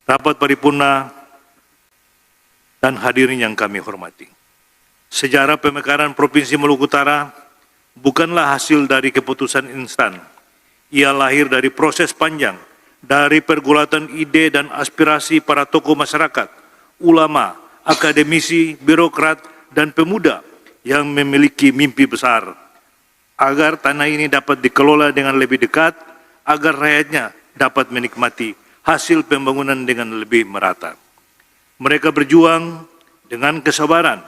Rapat paripurna dan hadirin yang kami hormati. Sejarah pemekaran Provinsi Maluku Utara bukanlah hasil dari keputusan instan. Ia lahir dari proses panjang, dari pergulatan ide dan aspirasi para tokoh masyarakat, ulama, akademisi, birokrat, dan pemuda yang memiliki mimpi besar agar tanah ini dapat dikelola dengan lebih dekat, agar rakyatnya dapat menikmati hasil pembangunan dengan lebih merata. Mereka berjuang dengan kesabaran,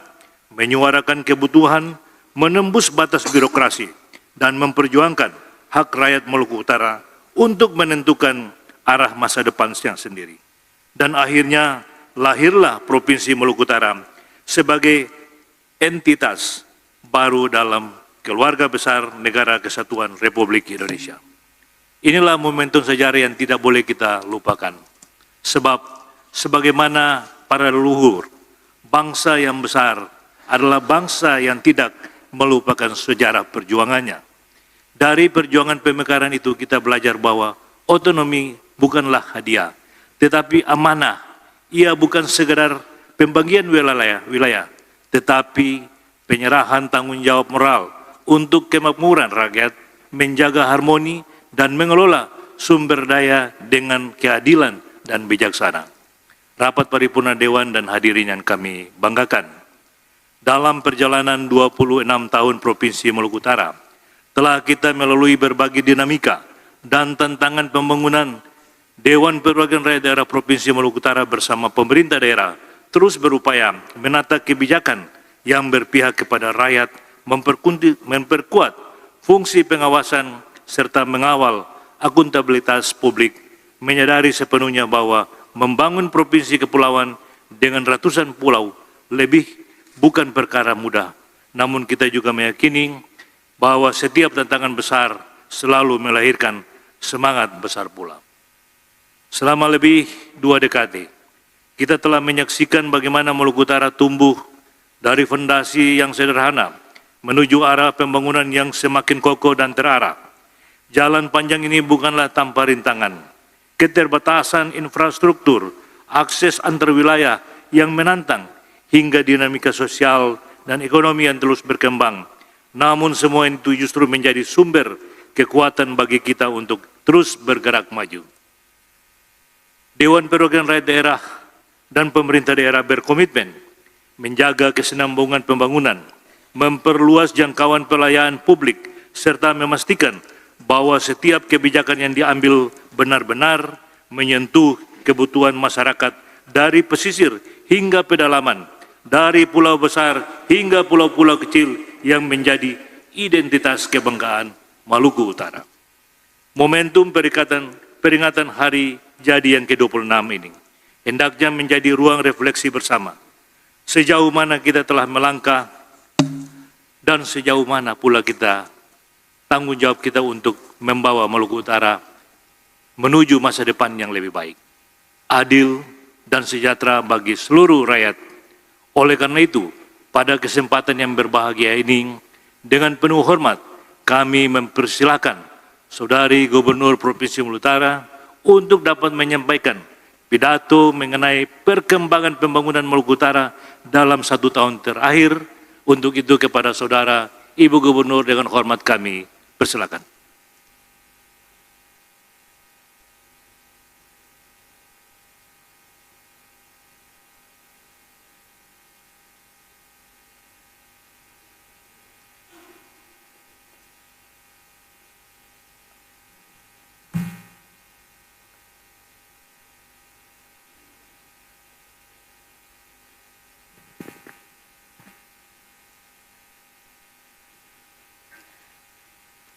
menyuarakan kebutuhan, menembus batas birokrasi, dan memperjuangkan hak rakyat Maluku Utara untuk menentukan arah masa depannya sendiri. Dan akhirnya lahirlah Provinsi Maluku Utara sebagai entitas baru dalam keluarga besar Negara Kesatuan Republik Indonesia. Inilah momentum sejarah yang tidak boleh kita lupakan. Sebab sebagaimana para leluhur, bangsa yang besar adalah bangsa yang tidak melupakan sejarah perjuangannya. Dari perjuangan pemekaran itu kita belajar bahwa otonomi bukanlah hadiah, tetapi amanah. Ia bukan sekedar pembagian wilayah, tetapi penyerahan tanggung jawab moral untuk kemakmuran rakyat, menjaga harmoni, dan mengelola sumber daya dengan keadilan dan bijaksana. Rapat paripurna Dewan dan hadirin yang kami banggakan. Dalam perjalanan 26 tahun Provinsi Maluku Utara, telah kita melalui berbagai dinamika dan tantangan pembangunan. Dewan Perwakilan Rakyat Daerah Provinsi Maluku Utara bersama pemerintah daerah terus berupaya menata kebijakan yang berpihak kepada rakyat, memperkuat fungsi pengawasan serta mengawal akuntabilitas publik, menyadari sepenuhnya bahwa membangun provinsi kepulauan dengan ratusan pulau bukan perkara mudah. Namun kita juga meyakini bahwa setiap tantangan besar selalu melahirkan semangat besar pula. Selama lebih 2 dekade, kita telah menyaksikan bagaimana Maluku Utara tumbuh dari fondasi yang sederhana menuju arah pembangunan yang semakin kokoh dan terarah. Jalan panjang ini bukanlah tanpa rintangan. Keterbatasan infrastruktur, akses antar wilayah yang menantang, hingga dinamika sosial dan ekonomi yang terus berkembang. Namun semua itu justru menjadi sumber kekuatan bagi kita untuk terus bergerak maju. Dewan Perwakilan Rakyat Daerah dan pemerintah daerah berkomitmen menjaga kesinambungan pembangunan, memperluas jangkauan pelayanan publik, serta memastikan bahwa setiap kebijakan yang diambil benar-benar menyentuh kebutuhan masyarakat dari pesisir hingga pedalaman, dari pulau besar hingga pulau-pulau kecil yang menjadi identitas kebanggaan Maluku Utara. Momentum peringatan Hari Jadi yang ke-26 ini hendaknya menjadi ruang refleksi bersama. Sejauh mana kita telah melangkah dan sejauh mana pula tanggung jawab kita untuk membawa Maluku Utara menuju masa depan yang lebih baik, adil dan sejahtera bagi seluruh rakyat. Oleh karena itu, pada kesempatan yang berbahagia ini, dengan penuh hormat, kami mempersilahkan Saudari Gubernur Provinsi Maluku Utara untuk dapat menyampaikan pidato mengenai perkembangan pembangunan Maluku Utara dalam 1 tahun terakhir. Untuk itu kepada Saudara Ibu Gubernur dengan hormat kami persilakan.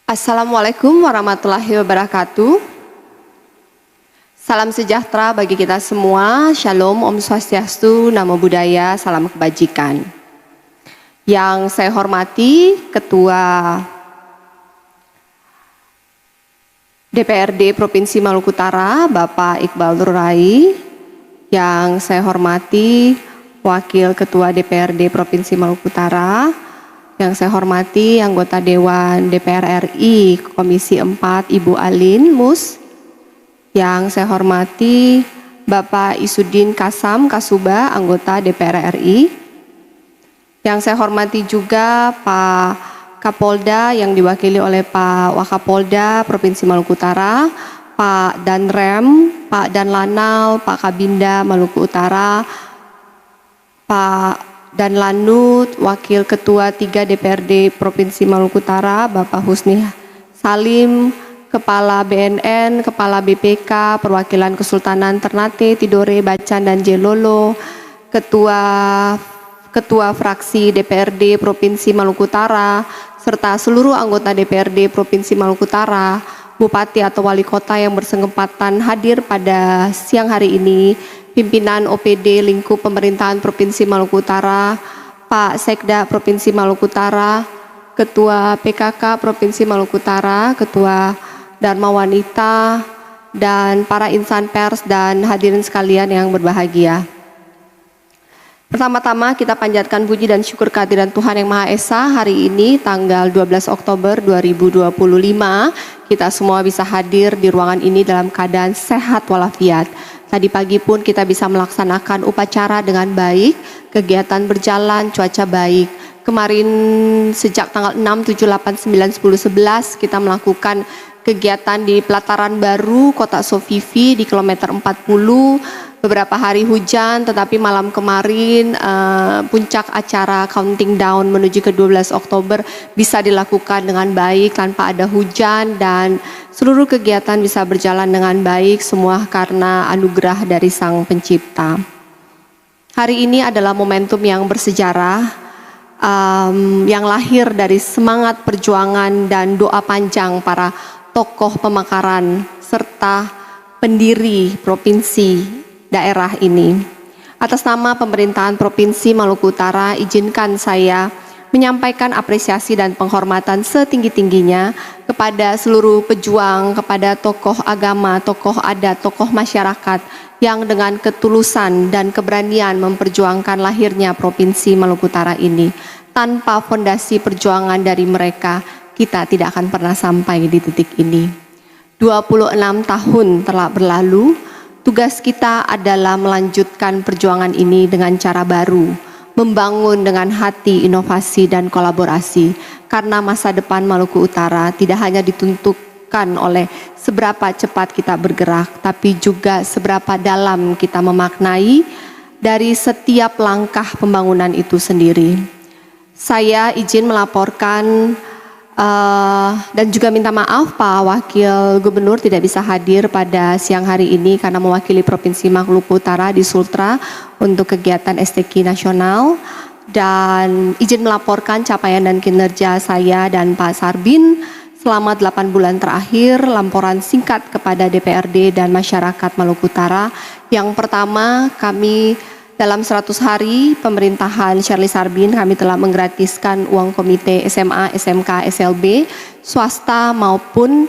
Assalamualaikum warahmatullahi wabarakatuh. Salam sejahtera bagi kita semua. Shalom, Om Swastiastu, Namo Buddhaya, salam kebajikan. Yang saya hormati Ketua DPRD Provinsi Maluku Utara, Bapak Iqbal Nurai. Yang saya hormati Wakil Ketua DPRD Provinsi Maluku Utara, yang saya hormati anggota Dewan DPR RI Komisi 4 Ibu Alin Mus, yang saya hormati Bapak Isudin Kasam Kasuba, anggota DPR RI. Yang saya hormati juga Pak Kapolda yang diwakili oleh Pak Wakapolda Provinsi Maluku Utara, Pak Danrem, Pak Danlanal, Pak Kabinda Maluku Utara, Pak Danlanut, Wakil Ketua 3 DPRD Provinsi Maluku Utara, Bapak Husni Salim, Kepala BNN, Kepala BPK, Perwakilan Kesultanan Ternate, Tidore, Bacan, dan Jelolo, Ketua Fraksi DPRD Provinsi Maluku Utara, serta seluruh anggota DPRD Provinsi Maluku Utara, Bupati atau Wali Kota yang bersempatan hadir pada siang hari ini, pimpinan OPD lingkup pemerintahan Provinsi Maluku Utara, Pak Sekda Provinsi Maluku Utara, Ketua PKK Provinsi Maluku Utara, Ketua Dharma Wanita, dan para insan pers dan hadirin sekalian yang berbahagia. Pertama-tama kita panjatkan puji dan syukur kehadiran Tuhan Yang Maha Esa hari ini tanggal 12 Oktober 2025. Kita semua bisa hadir di ruangan ini dalam keadaan sehat walafiat. Tadi pagi pun kita bisa melaksanakan upacara dengan baik, kegiatan berjalan, cuaca baik. Kemarin sejak tanggal 6, 7, 8, 9, 10, 11 kita melakukan kegiatan di pelataran baru Kota Sofifi di kilometer 40. Beberapa hari hujan, tetapi malam kemarin puncak acara counting down menuju ke 12 Oktober bisa dilakukan dengan baik tanpa ada hujan, dan seluruh kegiatan bisa berjalan dengan baik, semua karena anugerah dari Sang Pencipta. Hari ini adalah momentum yang bersejarah, yang lahir dari semangat perjuangan dan doa panjang para tokoh pemekaran serta pendiri provinsi daerah ini. Atas nama pemerintahan Provinsi Maluku Utara, izinkan saya menyampaikan apresiasi dan penghormatan setinggi-tingginya kepada seluruh pejuang, kepada tokoh agama, tokoh adat, tokoh masyarakat yang dengan ketulusan dan keberanian memperjuangkan lahirnya Provinsi Maluku Utara ini. Tanpa fondasi perjuangan dari mereka, kita tidak akan pernah sampai di titik ini. 26 tahun telah berlalu, tugas kita adalah melanjutkan perjuangan ini dengan cara baru, membangun dengan hati inovasi dan kolaborasi, karena masa depan Maluku Utara tidak hanya ditentukan oleh seberapa cepat kita bergerak, tapi juga seberapa dalam kita memaknai dari setiap langkah pembangunan itu sendiri. Saya izin melaporkan dan juga minta maaf Pak Wakil Gubernur tidak bisa hadir pada siang hari ini karena mewakili Provinsi Maluku Utara di Sultra untuk kegiatan STQ nasional, dan izin melaporkan capaian dan kinerja saya dan Pak Sarbin selama 8 bulan terakhir, laporan singkat kepada DPRD dan masyarakat Maluku Utara. Yang pertama, kami dalam 100 hari pemerintahan Shirley Sarbin, kami telah menggratiskan uang komite SMA, SMK, SLB, swasta maupun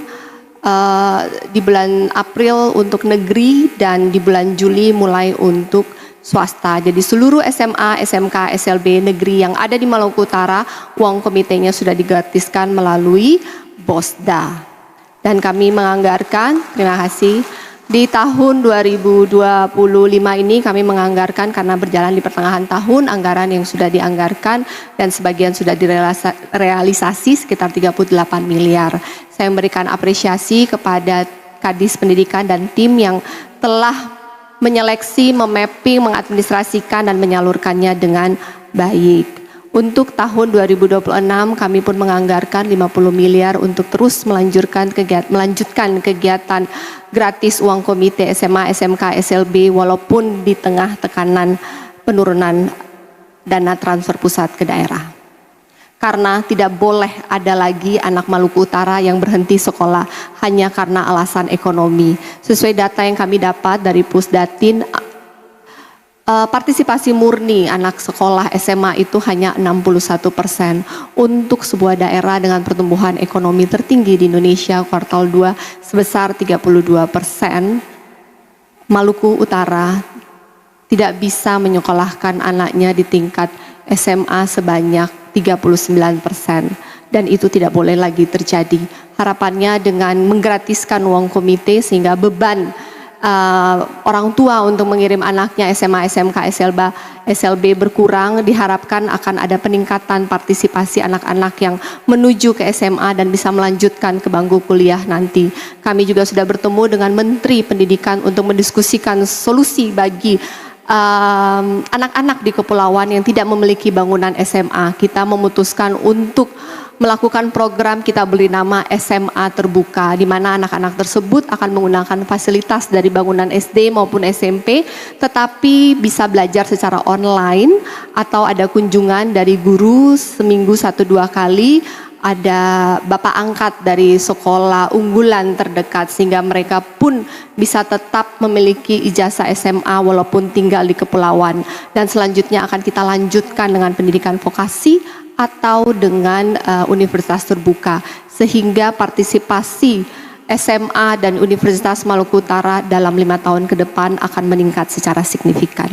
di bulan April untuk negeri dan di bulan Juli mulai untuk swasta. Jadi seluruh SMA, SMK, SLB negeri yang ada di Maluku Utara, uang komitenya sudah digratiskan melalui BOSDA. Dan kami menganggarkan, terima kasih, di tahun 2025 ini kami menganggarkan, karena berjalan di pertengahan tahun, anggaran yang sudah dianggarkan dan sebagian sudah direalisasi sekitar 38 miliar. Saya memberikan apresiasi kepada Kadis Pendidikan dan tim yang telah menyeleksi, memapping, mengadministrasikan dan menyalurkannya dengan baik. Untuk tahun 2026 kami pun menganggarkan 50 miliar untuk terus melanjutkan kegiatan gratis uang komite SMA, SMK, SLB walaupun di tengah tekanan penurunan dana transfer pusat ke daerah. Karena tidak boleh ada lagi anak Maluku Utara yang berhenti sekolah hanya karena alasan ekonomi. Sesuai data yang kami dapat dari Pusdatin, partisipasi murni anak sekolah SMA itu hanya 61%. Untuk sebuah daerah dengan pertumbuhan ekonomi tertinggi di Indonesia kuartal 2 sebesar 32%, Maluku Utara tidak bisa menyekolahkan anaknya di tingkat SMA sebanyak 39%, dan itu tidak boleh lagi terjadi. Harapannya dengan menggratiskan uang komite sehingga beban orang tua untuk mengirim anaknya SMA, SMK, SLB berkurang, diharapkan akan ada peningkatan partisipasi anak-anak yang menuju ke SMA dan bisa melanjutkan ke bangku kuliah nanti. Kami juga sudah bertemu dengan Menteri Pendidikan untuk mendiskusikan solusi bagi anak-anak di kepulauan yang tidak memiliki bangunan SMA. Kita memutuskan untuk melakukan program kita beri nama SMA Terbuka, di mana anak-anak tersebut akan menggunakan fasilitas dari bangunan SD maupun SMP, tetapi bisa belajar secara online atau ada kunjungan dari guru seminggu 1-2 kali, ada bapak angkat dari sekolah unggulan terdekat sehingga mereka pun bisa tetap memiliki ijazah SMA walaupun tinggal di kepulauan. Dan selanjutnya akan kita lanjutkan dengan pendidikan vokasi atau dengan universitas terbuka, sehingga partisipasi SMA dan Universitas Maluku Utara dalam 5 tahun ke depan akan meningkat secara signifikan.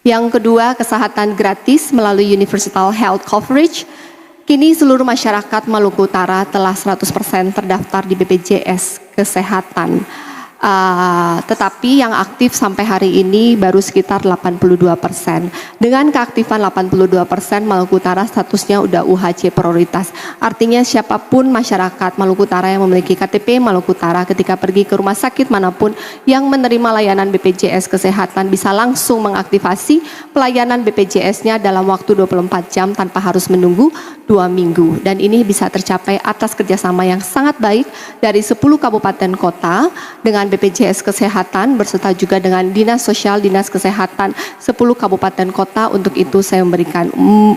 Yang kedua, kesehatan gratis melalui Universal Health Coverage. Kini seluruh masyarakat Maluku Utara telah 100% terdaftar di BPJS Kesehatan. Tetapi yang aktif sampai hari ini baru sekitar 82%. Dengan keaktifan 82%, Maluku Utara statusnya udah UHC prioritas. Artinya siapapun masyarakat Maluku Utara yang memiliki KTP Maluku Utara ketika pergi ke rumah sakit manapun yang menerima layanan BPJS Kesehatan bisa langsung mengaktifasi pelayanan BPJS-nya dalam waktu 24 jam tanpa harus menunggu 2 minggu. Dan ini bisa tercapai atas kerjasama yang sangat baik dari 10 kabupaten kota dengan BPJS Kesehatan berserta juga dengan Dinas Sosial, Dinas Kesehatan 10 kabupaten kota. Untuk itu saya memberikan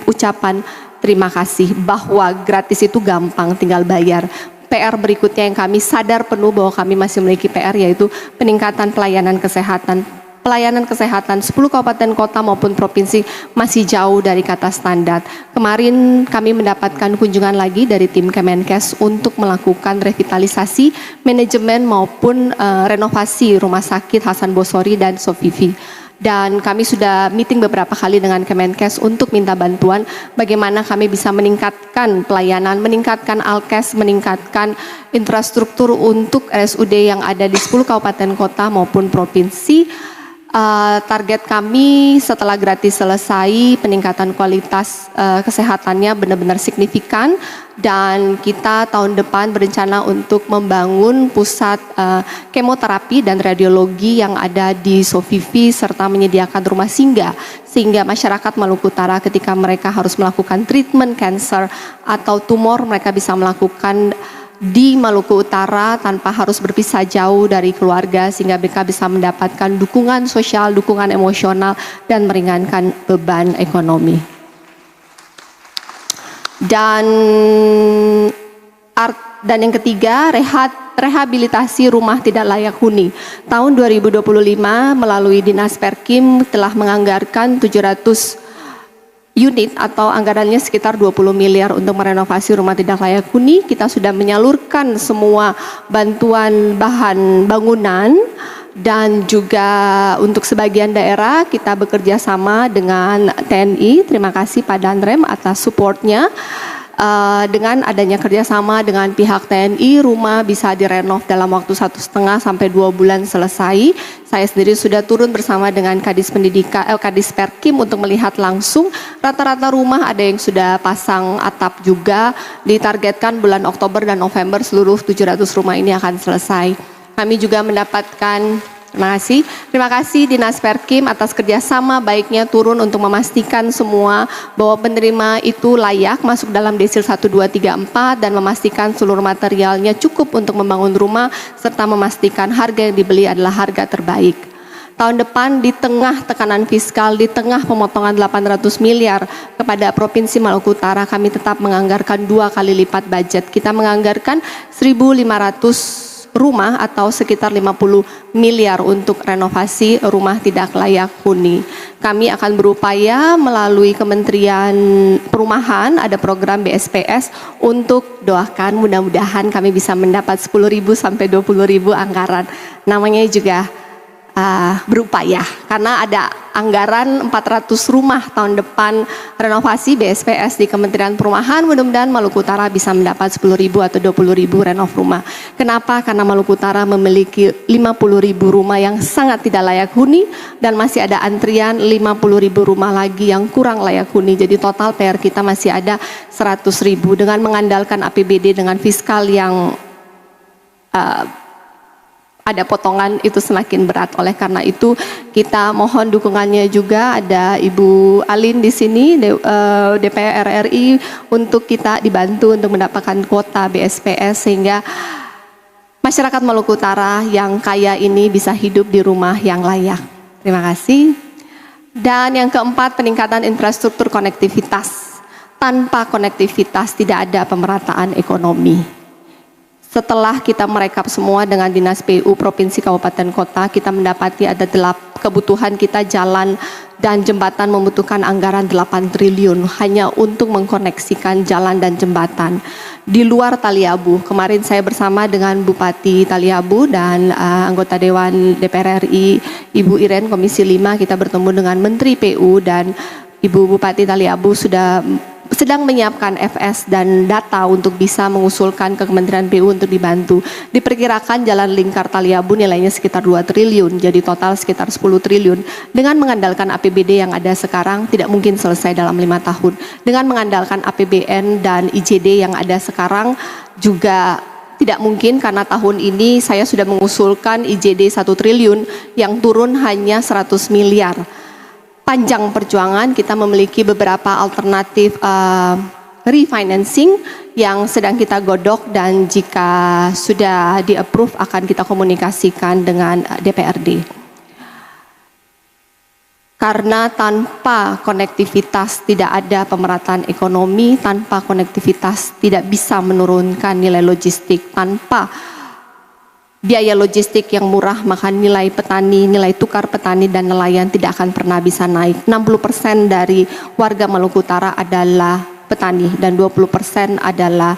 ucapan terima kasih bahwa gratis itu gampang, tinggal bayar. PR berikutnya yang kami sadar penuh bahwa kami masih memiliki PR, yaitu peningkatan pelayanan kesehatan. Pelayanan kesehatan 10 kabupaten kota maupun provinsi masih jauh dari kata standar. Kemarin kami mendapatkan kunjungan lagi dari tim Kemenkes untuk melakukan revitalisasi, manajemen maupun renovasi rumah sakit Hasan Bosori dan Sofifi. Dan kami sudah meeting beberapa kali dengan Kemenkes untuk minta bantuan bagaimana kami bisa meningkatkan pelayanan, meningkatkan alkes, meningkatkan infrastruktur untuk RSUD yang ada di 10 kabupaten kota maupun provinsi. Target kami setelah gratis selesai, peningkatan kualitas kesehatannya benar-benar signifikan, dan kita tahun depan berencana untuk membangun pusat kemoterapi dan radiologi yang ada di Sofifi serta menyediakan rumah singgah sehingga masyarakat Maluku Utara ketika mereka harus melakukan treatment cancer atau tumor, mereka bisa melakukan di Maluku Utara tanpa harus berpisah jauh dari keluarga, sehingga mereka bisa mendapatkan dukungan sosial, dukungan emosional, dan meringankan beban ekonomi. Dan yang ketiga, rehabilitasi rumah tidak layak huni. Tahun 2025 melalui Dinas Perkim telah menganggarkan 700 unit atau anggarannya sekitar 20 miliar untuk merenovasi rumah tidak layak huni. Kita sudah menyalurkan semua bantuan bahan bangunan, dan juga untuk sebagian daerah kita bekerja sama dengan TNI. Terima kasih Pak Danrem atas supportnya. Dengan adanya kerjasama dengan pihak TNI, rumah bisa direnov dalam waktu 1,5 sampai 2 bulan selesai. Saya sendiri sudah turun bersama dengan Kadis Pendidikan, Kadis Perkim untuk melihat langsung. Rata-rata rumah ada yang sudah pasang atap juga. Ditargetkan bulan Oktober dan November seluruh 700 rumah ini akan selesai. Kami juga mendapatkan Terima kasih Dinas Perkim atas kerjasama baiknya turun untuk memastikan semua bahwa penerima itu layak masuk dalam desil 1, 2, 3, 4 dan memastikan seluruh materialnya cukup untuk membangun rumah serta memastikan harga yang dibeli adalah harga terbaik. Tahun depan di tengah tekanan fiskal, di tengah pemotongan 800 miliar kepada Provinsi Maluku Utara, kami tetap menganggarkan 2 kali lipat budget. Kita menganggarkan 1.500 rumah atau sekitar 50 miliar untuk renovasi rumah tidak layak huni. Kami akan berupaya melalui Kementerian Perumahan, ada program BSPS untuk doakan mudah-mudahan kami bisa mendapat 10.000 sampai 20.000 anggaran. Namanya juga berupaya karena ada anggaran 400 rumah tahun depan renovasi BSPS di Kementerian Perumahan. Mudah-mudahan Maluku Utara bisa mendapat 10.000 atau 20.000 renov rumah. Kenapa? Karena Maluku Utara memiliki 50.000 rumah yang sangat tidak layak huni dan masih ada antrian 50.000 rumah lagi yang kurang layak huni. Jadi total PR kita masih ada 100.000 dengan mengandalkan APBD dengan fiskal yang ada potongan itu semakin berat. Oleh karena itu kita mohon dukungannya juga, ada Ibu Alin di sini DPR RI untuk kita dibantu untuk mendapatkan kuota BSPS sehingga masyarakat Maluku Utara yang kaya ini bisa hidup di rumah yang layak. Terima kasih. Dan yang keempat, peningkatan infrastruktur konektivitas. Tanpa konektivitas tidak ada pemerataan ekonomi. Setelah kita merekap semua dengan Dinas PU Provinsi Kabupaten Kota, kita mendapati ada kebutuhan kita jalan dan jembatan membutuhkan anggaran 8 triliun hanya untuk mengkoneksikan jalan dan jembatan. Di luar Taliabu, kemarin saya bersama dengan Bupati Taliabu dan anggota Dewan DPR RI Ibu Iren Komisi 5, kita bertemu dengan Menteri PU dan Ibu Bupati Taliabu sedang menyiapkan FS dan data untuk bisa mengusulkan ke Kementerian PU untuk dibantu. Diperkirakan jalan lingkar Taliabu nilainya sekitar 2 triliun, jadi total sekitar 10 triliun. Dengan mengandalkan APBD yang ada sekarang tidak mungkin selesai dalam 5 tahun. Dengan mengandalkan APBN dan IJD yang ada sekarang juga tidak mungkin, karena tahun ini saya sudah mengusulkan IJD 1 triliun yang turun hanya 100 miliar. Panjang perjuangan, kita memiliki beberapa alternatif refinancing yang sedang kita godok dan jika sudah di-approve akan kita komunikasikan dengan DPRD. Karena tanpa konektivitas tidak ada pemerataan ekonomi, tanpa konektivitas tidak bisa menurunkan nilai logistik, tanpa biaya logistik yang murah, maka nilai petani, nilai tukar petani dan nelayan tidak akan pernah bisa naik. 60% dari warga Maluku Utara adalah petani dan 20% adalah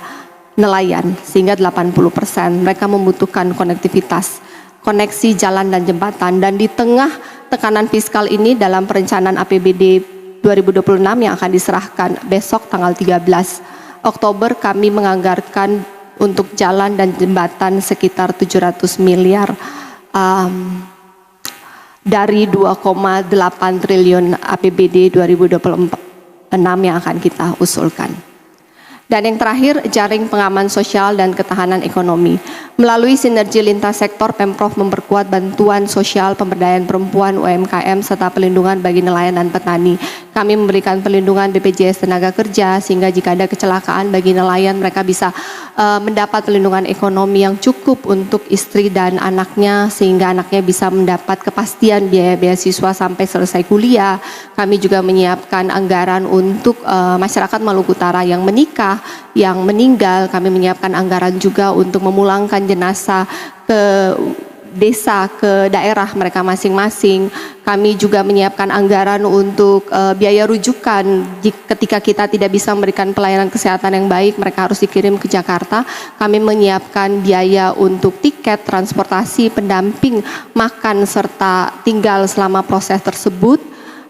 nelayan, sehingga 80% mereka membutuhkan konektivitas, koneksi jalan dan jembatan. Dan di tengah tekanan fiskal ini dalam perencanaan APBD 2026 yang akan diserahkan besok tanggal 13 Oktober kami menganggarkan untuk jalan dan jembatan sekitar 700 miliar dari 2,8 triliun APBD 2026 yang akan kita usulkan. Dan yang terakhir, jaring pengaman sosial dan ketahanan ekonomi. Melalui sinergi lintas sektor, Pemprov memperkuat bantuan sosial, pemberdayaan perempuan, UMKM, serta pelindungan bagi nelayan dan petani. Kami memberikan perlindungan BPJS Tenaga Kerja, sehingga jika ada kecelakaan bagi nelayan, mereka bisa mendapat perlindungan ekonomi yang cukup untuk istri dan anaknya, sehingga anaknya bisa mendapat kepastian biaya beasiswa sampai selesai kuliah. Kami juga menyiapkan anggaran untuk masyarakat Maluku Utara yang menikah, yang meninggal. Kami menyiapkan anggaran juga untuk memulangkan jenazah ke desa, ke daerah mereka masing-masing. Kami juga menyiapkan anggaran untuk biaya rujukan ketika kita tidak bisa memberikan pelayanan kesehatan yang baik, mereka harus dikirim ke Jakarta. Kami menyiapkan biaya untuk tiket, transportasi, pendamping, makan, serta tinggal selama proses tersebut.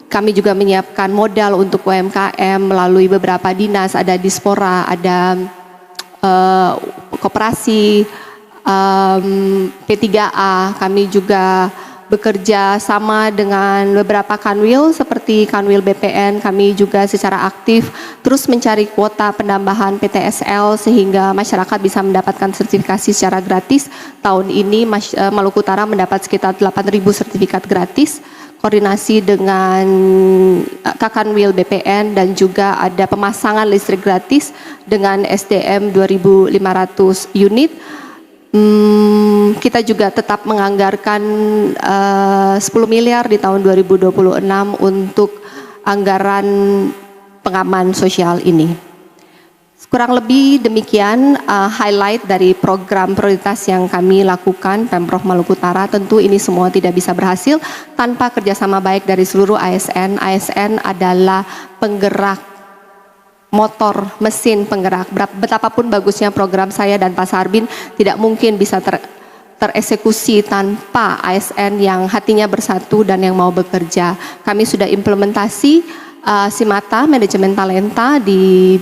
Kami juga menyiapkan modal untuk UMKM melalui beberapa dinas, ada Dispora, ada koperasi, P3A. Kami juga bekerja sama dengan beberapa kanwil seperti kanwil BPN. Kami juga secara aktif terus mencari kuota penambahan PTSL sehingga masyarakat bisa mendapatkan sertifikasi secara gratis. Tahun ini Maluku Utara mendapat sekitar 8.000 sertifikat gratis. Koordinasi dengan Kakanwil BPN dan juga ada pemasangan listrik gratis dengan SDM 2.500 unit. Kita juga tetap menganggarkan 10 miliar di tahun 2026 untuk anggaran pengaman sosial ini. Kurang lebih demikian highlight dari program prioritas yang kami lakukan Pemprov Maluku Utara. Tentu ini semua tidak bisa berhasil tanpa kerjasama baik dari seluruh ASN. ASN adalah penggerak motor, mesin penggerak. Betapapun bagusnya program saya dan Pak Sarbin tidak mungkin bisa tereksekusi tanpa ASN yang hatinya bersatu dan yang mau bekerja. Kami sudah implementasi Simata manajemen talenta di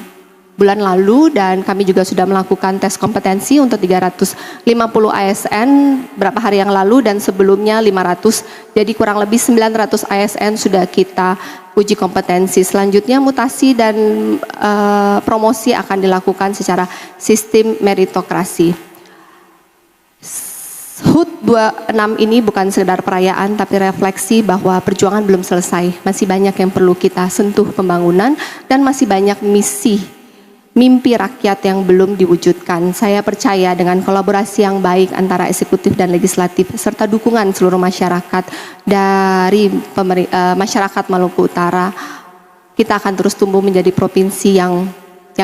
bulan lalu dan kami juga sudah melakukan tes kompetensi untuk 350 ASN beberapa hari yang lalu dan sebelumnya 500. Jadi kurang lebih 900 ASN sudah kita uji kompetensi. Selanjutnya mutasi dan promosi akan dilakukan secara sistem meritokrasi. HUT 26 ini bukan sekedar perayaan tapi refleksi bahwa perjuangan belum selesai. Masih banyak yang perlu kita sentuh pembangunan dan masih banyak mimpi rakyat yang belum diwujudkan. Saya percaya dengan kolaborasi yang baik antara eksekutif dan legislatif serta dukungan seluruh masyarakat dari masyarakat Maluku Utara, kita akan terus tumbuh menjadi provinsi yang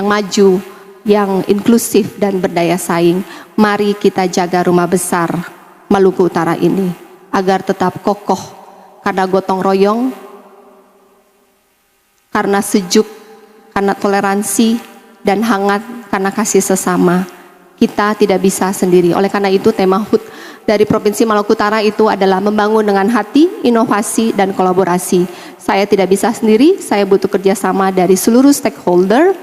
maju, yang inklusif dan berdaya saing. Mari kita jaga rumah besar Maluku Utara ini agar tetap kokoh karena gotong royong, karena sejuk, karena toleransi, dan hangat karena kasih sesama. Kita tidak bisa sendiri. Oleh karena itu tema HUT dari Provinsi Maluku Utara itu adalah membangun dengan hati, inovasi, dan kolaborasi. Saya tidak bisa sendiri, saya butuh kerjasama dari seluruh stakeholder.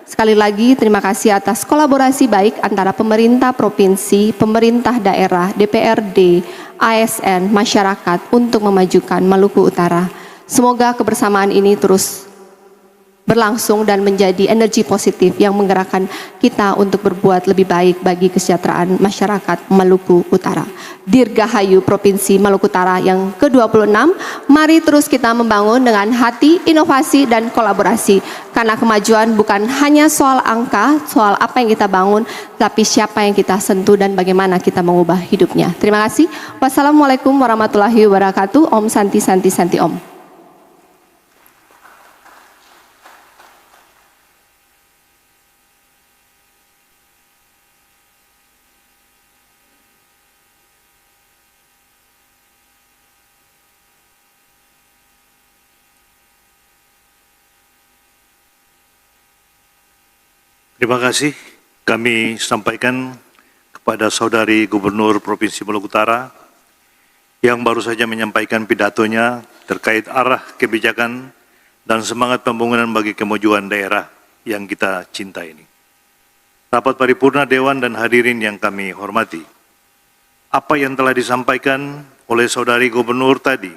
Sekali lagi terima kasih atas kolaborasi baik antara pemerintah provinsi, pemerintah daerah, DPRD, ASN, masyarakat untuk memajukan Maluku Utara. Semoga kebersamaan ini terus berlangsung dan menjadi energi positif yang menggerakkan kita untuk berbuat lebih baik bagi kesejahteraan masyarakat Maluku Utara. Dirgahayu Provinsi Maluku Utara yang ke-26, mari terus kita membangun dengan hati, inovasi, dan kolaborasi. Karena kemajuan bukan hanya soal angka, soal apa yang kita bangun, tapi siapa yang kita sentuh dan bagaimana kita mengubah hidupnya. Terima kasih. Wassalamualaikum warahmatullahi wabarakatuh. Om Santi Santi Santi Om. Terima kasih kami sampaikan kepada Saudari Gubernur Provinsi Maluku Utara yang baru saja menyampaikan pidatonya terkait arah kebijakan dan semangat pembangunan bagi kemajuan daerah yang kita cinta ini. Rapat paripurna Dewan dan hadirin yang kami hormati, apa yang telah disampaikan oleh Saudari Gubernur tadi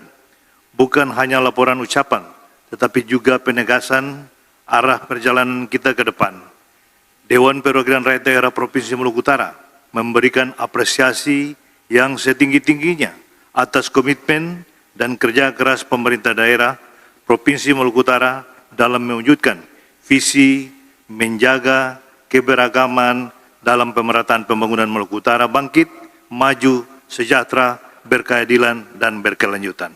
bukan hanya laporan ucapan, tetapi juga penegasan arah perjalanan kita ke depan. Dewan Perwakilan Rakyat Daerah Provinsi Maluku Utara memberikan apresiasi yang setinggi-tingginya atas komitmen dan kerja keras pemerintah daerah Provinsi Maluku Utara dalam mewujudkan visi menjaga keberagaman dalam pemerataan pembangunan Maluku Utara bangkit, maju, sejahtera, berkeadilan, dan berkelanjutan.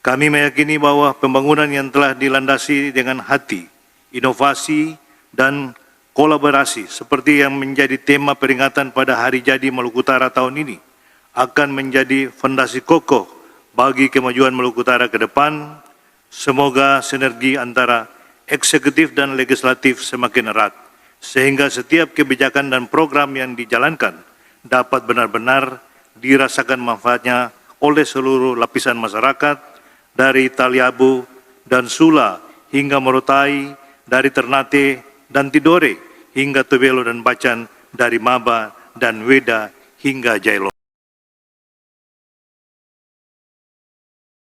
Kami meyakini bahwa pembangunan yang telah dilandasi dengan hati, inovasi, dan kolaborasi seperti yang menjadi tema peringatan pada Hari Jadi Maluku Utara tahun ini akan menjadi fondasi kokoh bagi kemajuan Maluku Utara ke depan. Semoga sinergi antara eksekutif dan legislatif semakin erat sehingga setiap kebijakan dan program yang dijalankan dapat benar-benar dirasakan manfaatnya oleh seluruh lapisan masyarakat dari Taliabu dan Sula hingga Morotai, dari Ternate dan Tidore hingga Tobelo dan Bacan, dari Maba dan Weda hingga Jailolo.